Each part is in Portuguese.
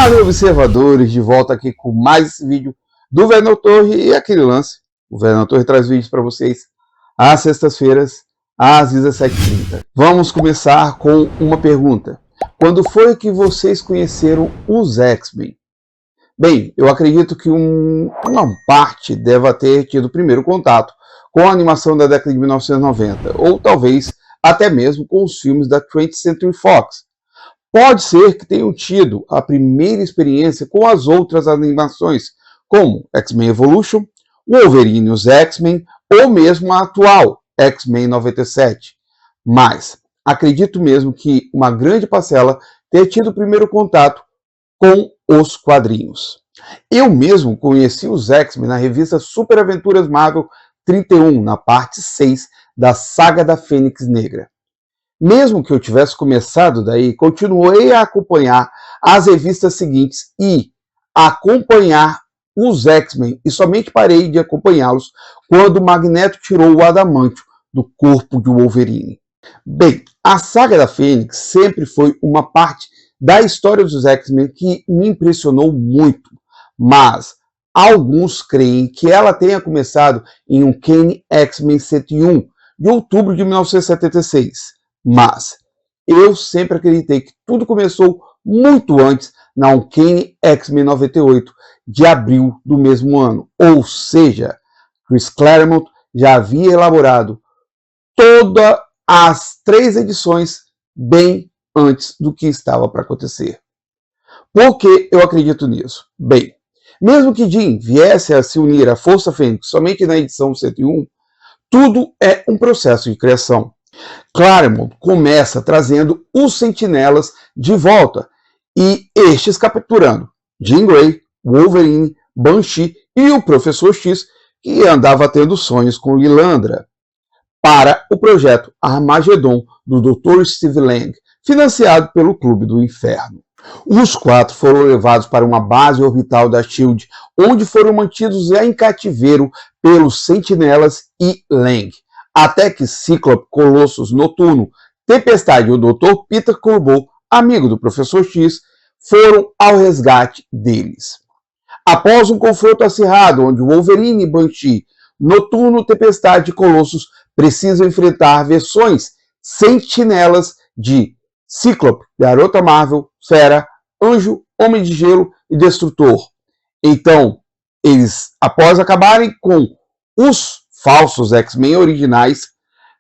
Fala, observadores, de volta aqui com mais esse vídeo do Venom e aquele lance. O Venom traz vídeos para vocês às sextas-feiras, às 17h30. Vamos começar com uma pergunta. Quando foi que vocês conheceram os X-Men? Bem, eu acredito que uma parte deva ter tido o primeiro contato com a animação da década de 1990, ou talvez até mesmo com os filmes da 20th Century Fox. Pode ser que tenham tido a primeira experiência com as outras animações, como X-Men Evolution, Wolverine e os X-Men, ou mesmo a atual X-Men 97. Mas acredito mesmo que uma grande parcela tenha tido o primeiro contato com os quadrinhos. Eu mesmo conheci os X-Men na revista Super Aventuras Marvel 31, na parte 6 da Saga da Fênix Negra. Mesmo que eu tivesse começado daí, continuei a acompanhar as revistas seguintes e acompanhar os X-Men, e somente parei de acompanhá-los quando o Magneto tirou o adamantio do corpo de Wolverine. Bem, a Saga da Fênix sempre foi uma parte da história dos X-Men que me impressionou muito, mas alguns creem que ela tenha começado em Uncanny X-Men 101, de outubro de 1976. Mas eu sempre acreditei que tudo começou muito antes na Uncanny X-Men 98, de abril do mesmo ano. Ou seja, Chris Claremont já havia elaborado todas as 3 edições bem antes do que estava para acontecer. Por que eu acredito nisso? Bem, mesmo que Jean viesse a se unir à Força Fênix somente na edição 101, tudo é um processo de criação. Claremont começa trazendo os Sentinelas de volta, e estes capturando Jean Grey, Wolverine, Banshee e o Professor X, que andava tendo sonhos com Lilandra, para o projeto Armageddon do Dr. Steve Lang, financiado pelo Clube do Inferno. Os 4 foram levados para uma base orbital da SHIELD, onde foram mantidos em cativeiro pelos Sentinelas e Lang, até que Cíclope, Colossus, Noturno, Tempestade e o Dr. Peter Corbeau, amigo do Professor X, foram ao resgate deles. Após um confronto acirrado, onde Wolverine e Banshee, Noturno, Tempestade e Colossus precisam enfrentar versões sentinelas de Cíclope, Garota Marvel, Fera, Anjo, Homem de Gelo e Destrutor. Então, eles, após acabarem com os falsos X-Men originais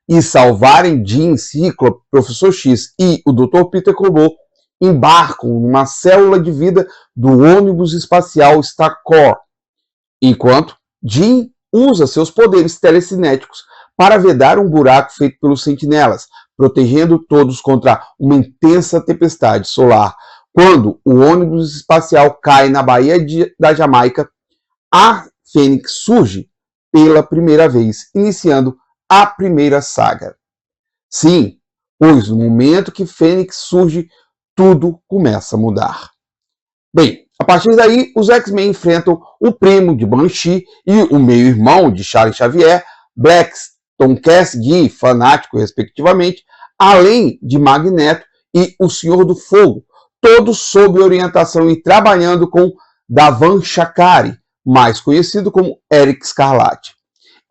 e salvarem Jean, Cíclope, Professor X e o Dr. Peter Corbeau, embarcam numa célula de vida do ônibus espacial Starcore, enquanto Jean usa seus poderes telecinéticos para vedar um buraco feito pelos sentinelas, protegendo todos contra uma intensa tempestade solar. Quando o ônibus espacial cai na Baía da Jamaica, a Fênix surge pela primeira vez, iniciando a primeira saga. Sim, pois no momento que Fênix surge, tudo começa a mudar. Bem, a partir daí, os X-Men enfrentam o primo de Banshee e o meio-irmão de Charles Xavier, Blackstone, Cassidy e Fanático, respectivamente, além de Magneto e o Senhor do Fogo, todos sob orientação e trabalhando com Davan Shakari, mais conhecido como Eric Scarlatti.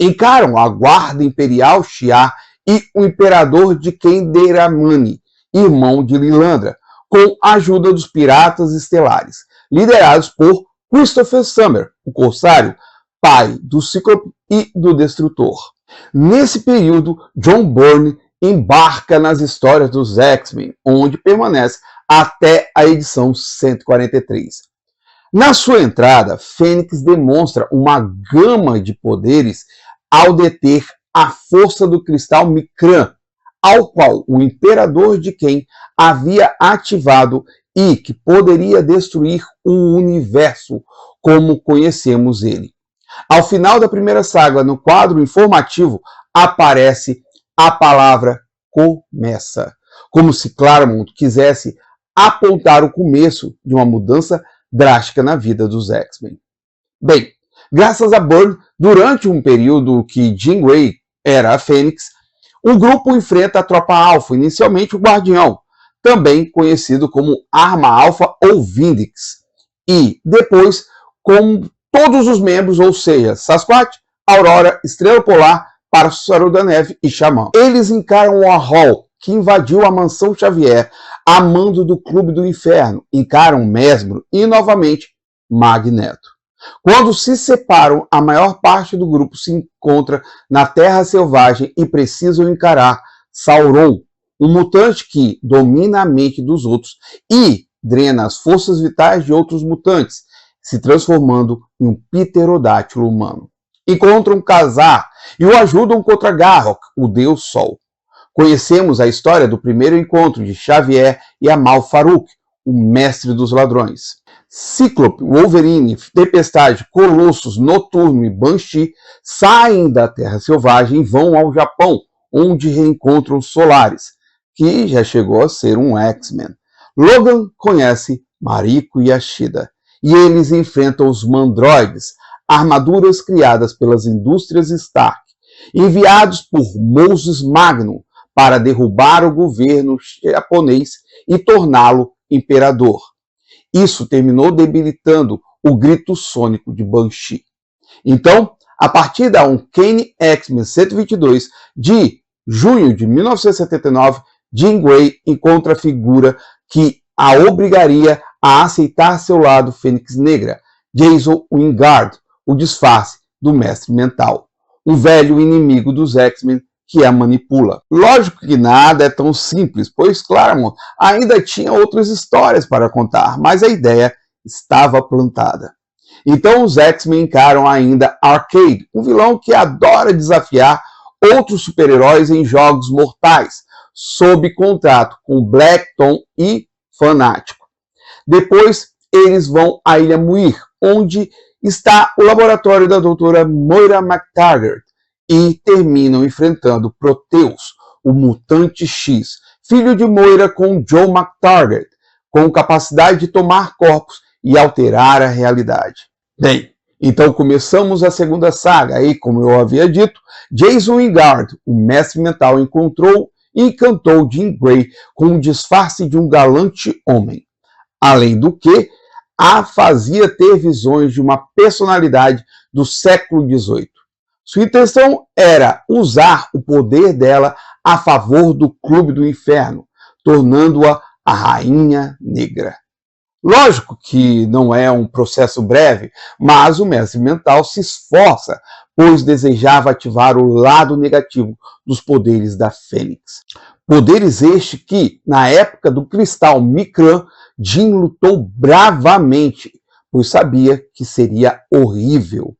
Encaram a Guarda Imperial Shi'ar e o Imperador de Kenderamani, irmão de Lilandra, com a ajuda dos Piratas Estelares, liderados por Christopher Summer, o Corsário, pai do Cíclope e do Destrutor. Nesse período, John Byrne embarca nas histórias dos X-Men, onde permanece até a edição 143. Na sua entrada, Fênix demonstra uma gama de poderes ao deter a força do cristal Micran, ao qual o Imperador de Ken havia ativado e que poderia destruir o universo como conhecemos ele. Ao final da primeira saga, no quadro informativo, aparece a palavra começa, como se Claremont quisesse apontar o começo de uma mudança drástica na vida dos X-Men. Bem, graças a Byrne, durante um período que Jean Grey era a Fênix, o grupo enfrenta a Tropa Alpha, inicialmente o Guardião, também conhecido como Arma Alpha ou Vindix, e depois com todos os membros, ou seja, Sasquatch, Aurora, Estrela Polar, Pássaro da Neve e Xamã. Eles encaram o Hall, que invadiu a Mansão Xavier a mando do Clube do Inferno, encaram Mesmero e, novamente, Magneto. Quando se separam, a maior parte do grupo se encontra na Terra Selvagem e precisam encarar Sauron, um mutante que domina a mente dos outros e drena as forças vitais de outros mutantes, se transformando em um pterodátilo humano. Encontram Kazar e o ajudam contra Garrok, o Deus Sol. Conhecemos a história do primeiro encontro de Xavier e Amal Farouk, o mestre dos ladrões. Cíclope, Wolverine, Tempestade, Colossus, Noturno e Banshee saem da Terra Selvagem e vão ao Japão, onde reencontram Solaris, que já chegou a ser um X-Men. Logan conhece Mariko e Ashida, e eles enfrentam os Mandroides, armaduras criadas pelas indústrias Stark, enviados por Moses Magnum para derrubar o governo japonês e torná-lo imperador. Isso terminou debilitando o grito sônico de Banshee. Então, a partir da Uncanny X-Men 122 de junho de 1979, Jean Grey encontra a figura que a obrigaria a aceitar seu lado Fênix Negra, Jason Wingard, o disfarce do Mestre Mental, um velho inimigo dos X-Men que a manipula. Lógico que nada é tão simples, pois Claremont ainda tinha outras histórias para contar, mas a ideia estava plantada. Então os X-Men encaram ainda Arcade, um vilão que adora desafiar outros super-heróis em jogos mortais, sob contrato com Black Tom e Fanático. Depois eles vão à Ilha Muir, onde está o laboratório da doutora Moira McTaggart, e terminam enfrentando Proteus, o Mutante X, filho de Moira com Joe McTaggart, com capacidade de tomar corpos e alterar a realidade. Bem, então começamos a segunda saga e, como eu havia dito, Jason Wingard, o Mestre Mental, encontrou e encantou Jean Grey com o disfarce de um galante homem. Além do que, a fazia ter visões de uma personalidade do século XVIII. Sua intenção era usar o poder dela a favor do Clube do Inferno, tornando-a a Rainha Negra. Lógico que não é um processo breve, mas o Mestre Mental se esforça, pois desejava ativar o lado negativo dos poderes da Fênix. Poderes este que, na época do Cristal Micran, Jean lutou bravamente, pois sabia que seria horrível.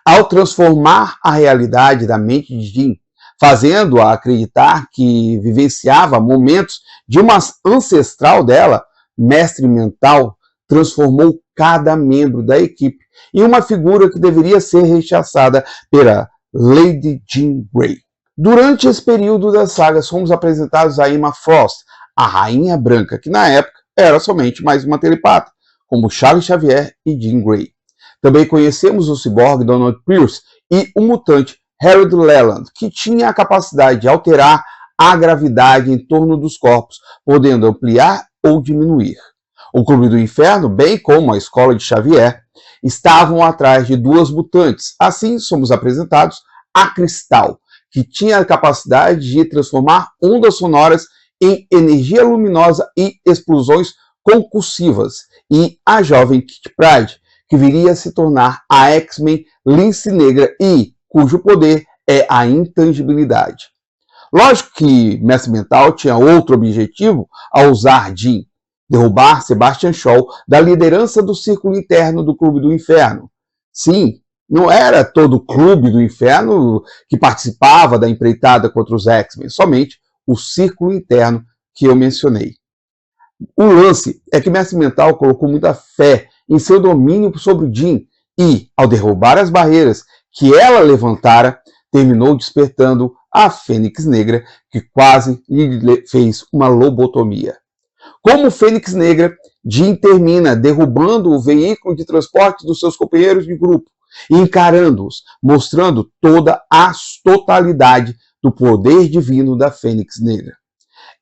Ao transformar a realidade da mente de Jean, fazendo-a acreditar que vivenciava momentos de uma ancestral dela, Mestre Mental transformou cada membro da equipe em uma figura que deveria ser rechaçada pela Lady Jean Grey. Durante esse período das sagas, fomos apresentados a Emma Frost, a Rainha Branca, que na época era somente mais uma telepata, como Charles Xavier e Jean Grey. Também conhecemos o ciborgue Donald Pierce e o mutante Harold Leland, que tinha a capacidade de alterar a gravidade em torno dos corpos, podendo ampliar ou diminuir. O Clube do Inferno, bem como a Escola de Xavier, estavam atrás de duas mutantes. Assim, somos apresentados a Cristal, que tinha a capacidade de transformar ondas sonoras em energia luminosa e explosões concursivas, e a jovem Kitty Pryde, que viria a se tornar a X-Men Lince Negra e cujo poder é a intangibilidade. Lógico que Mestre Mental tinha outro objetivo ao usar Jean, derrubar Sebastian Shaw da liderança do círculo interno do Clube do Inferno. Sim, não era todo o Clube do Inferno que participava da empreitada contra os X-Men, somente o círculo interno que eu mencionei. O lance é que Mestre Mental colocou muita fé em seu domínio sobre Jean e, ao derrubar as barreiras que ela levantara, terminou despertando a Fênix Negra, que quase lhe fez uma lobotomia. Como Fênix Negra, Jean termina derrubando o veículo de transporte dos seus companheiros de grupo e encarando-os, mostrando toda a totalidade do poder divino da Fênix Negra.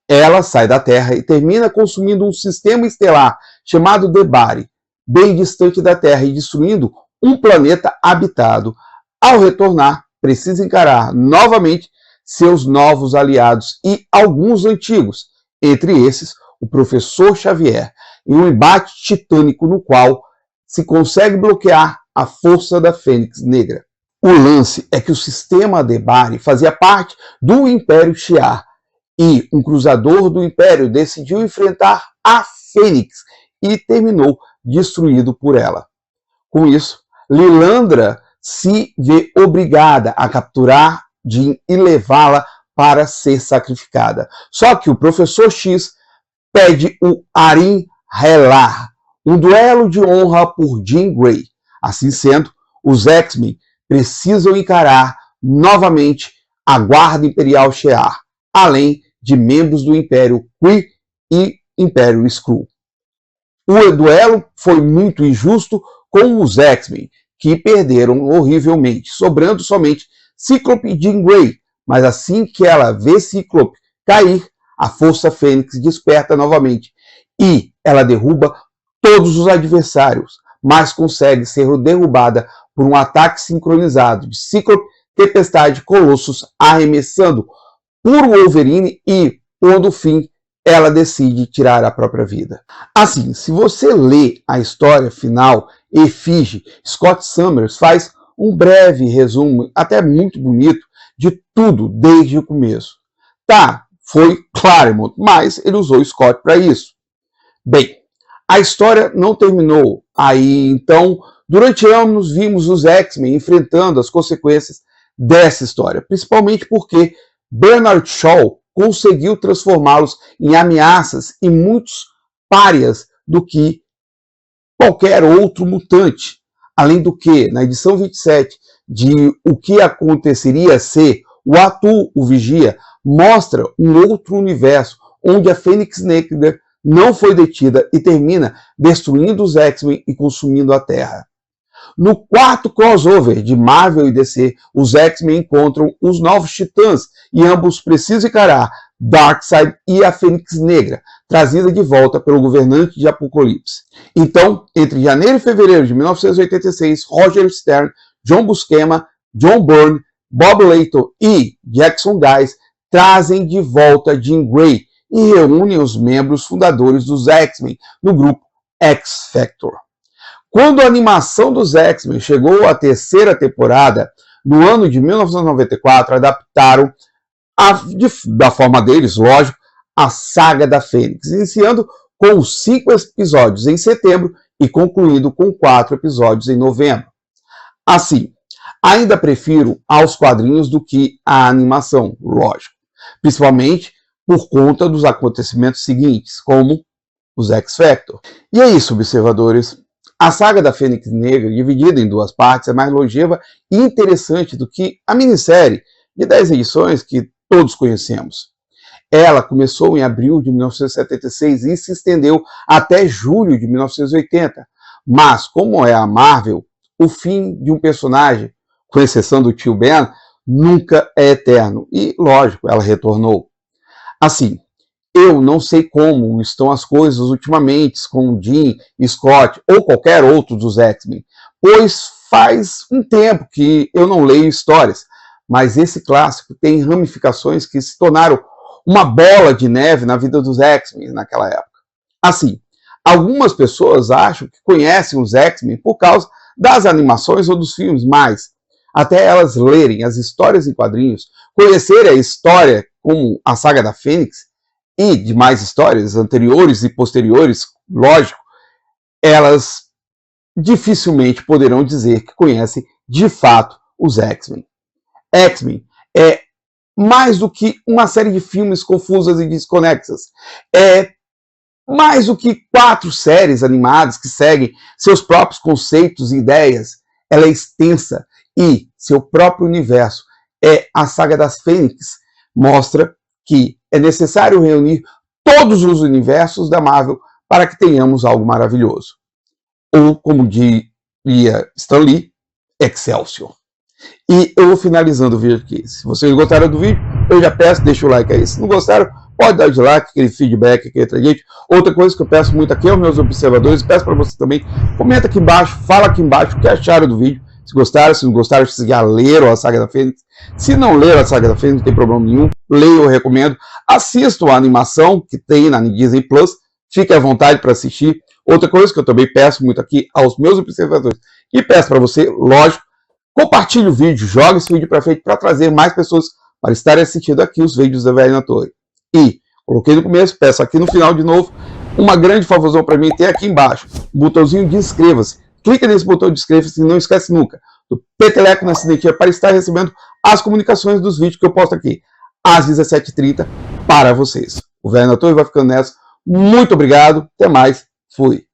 Ela sai da Terra e termina consumindo um sistema estelar chamado Debari, bem distante da Terra e destruindo um planeta habitado. Ao retornar, precisa encarar novamente seus novos aliados e alguns antigos, entre esses o Professor Xavier, em um embate titânico no qual se consegue bloquear a força da Fênix Negra. O lance é que o sistema Debari fazia parte do Império Shi'ar e um cruzador do Império decidiu enfrentar a Fênix e terminou destruído por ela. Com isso, Lilandra se vê obrigada a capturar Jean e levá-la para ser sacrificada. Só que o Professor X pede o Arin Relar, um duelo de honra por Jean Grey. Assim sendo, os X-Men precisam encarar novamente a Guarda Imperial Shi'ar, além de membros do Império Kree e Império Skrull. O duelo foi muito injusto com os X-Men, que perderam horrivelmente, sobrando somente Cíclope e Jean Grey, mas assim que ela vê Cíclope cair, a Força Fênix desperta novamente e ela derruba todos os adversários, mas consegue ser derrubada por um ataque sincronizado de Cíclope, Tempestade e Colossus arremessando por Wolverine e, pondo fim, ela decide tirar a própria vida. Assim, se você lê a história final, Efígie, Scott Summers faz um breve resumo, até muito bonito, de tudo desde o começo. Tá, foi Claremont, mas ele usou Scott para isso. Bem, a história não terminou aí, então, durante anos vimos os X-Men enfrentando as consequências dessa história, principalmente porque Bernard Shaw conseguiu transformá-los em ameaças e muitos párias do que qualquer outro mutante. Além do que, na edição 27 de O que aconteceria se o Atu, o Vigia, mostra um outro universo onde a Fênix Negra não foi detida e termina destruindo os X-Men e consumindo a Terra. No quarto crossover de Marvel e DC, os X-Men encontram os Novos Titãs e ambos precisam encarar Darkseid e a Fênix Negra, trazida de volta pelo governante de Apocalipse. Então, entre janeiro e fevereiro de 1986, Roger Stern, John Buscema, John Byrne, Bob Layton e Jackson Guice trazem de volta Jean Grey e reúnem os membros fundadores dos X-Men no grupo X-Factor. Quando a animação dos X-Men chegou à terceira temporada, no ano de 1994, adaptaram, da forma deles, lógico, a saga da Fênix, iniciando com 5 episódios em setembro e concluindo com 4 episódios em novembro. Assim, ainda prefiro aos quadrinhos do que à animação, lógico, principalmente por conta dos acontecimentos seguintes, como os X-Factor. E é isso, observadores. A saga da Fênix Negra, dividida em 2 partes, é mais longeva e interessante do que a minissérie de 10 edições que todos conhecemos. Ela começou em abril de 1976 e se estendeu até julho de 1980. Mas, como é a Marvel, o fim de um personagem, com exceção do tio Ben, nunca é eterno. E, lógico, ela retornou. Assim, eu não sei como estão as coisas ultimamente com Jean, Scott ou qualquer outro dos X-Men, pois faz um tempo que eu não leio histórias, mas esse clássico tem ramificações que se tornaram uma bola de neve na vida dos X-Men naquela época. Assim, algumas pessoas acham que conhecem os X-Men por causa das animações ou dos filmes, mas até elas lerem as histórias em quadrinhos, conhecerem a história como a saga da Fênix, e demais histórias anteriores e posteriores, lógico, elas dificilmente poderão dizer que conhecem de fato os X-Men. X-Men é mais do que uma série de filmes confusas e desconexas. É mais do que 4 séries animadas que seguem seus próprios conceitos e ideias. Ela é extensa e seu próprio universo. A saga das Fênix mostra que é necessário reunir todos os universos da Marvel para que tenhamos algo maravilhoso. Ou, como diria Stan Lee, Excelsior. E eu vou finalizando o vídeo aqui. Se vocês gostaram do vídeo, eu já peço, deixa o like aí. Se não gostaram, pode dar de like, aquele feedback, aquele trade. Outra coisa que eu peço muito aqui aos meus observadores, peço para você também, comenta aqui embaixo, fala aqui embaixo o que acharam do vídeo, se gostaram, se não gostaram, se já leram a Saga da Fênix. Se não leram a Saga da Fênix, não tem problema nenhum, leiam, eu recomendo. Assistam a animação que tem na Disney Plus, fique à vontade para assistir. Outra coisa que eu também peço muito aqui aos meus observadores, e peço para você, lógico, compartilhe o vídeo, jogue esse vídeo para frente para trazer mais pessoas para estarem assistindo aqui os vídeos da Velho na Torre. E, coloquei no começo, peço aqui no final de novo, uma grande favorzão para mim, tem aqui embaixo, o botãozinho de inscreva-se. Clica nesse botão de inscreva-se e não esquece nunca do peteleco na sinetinha para estar recebendo as comunicações dos vídeos que eu posto aqui, às 17h30, para vocês. O Velho na Torre vai ficando nessa. Muito obrigado, até mais, fui.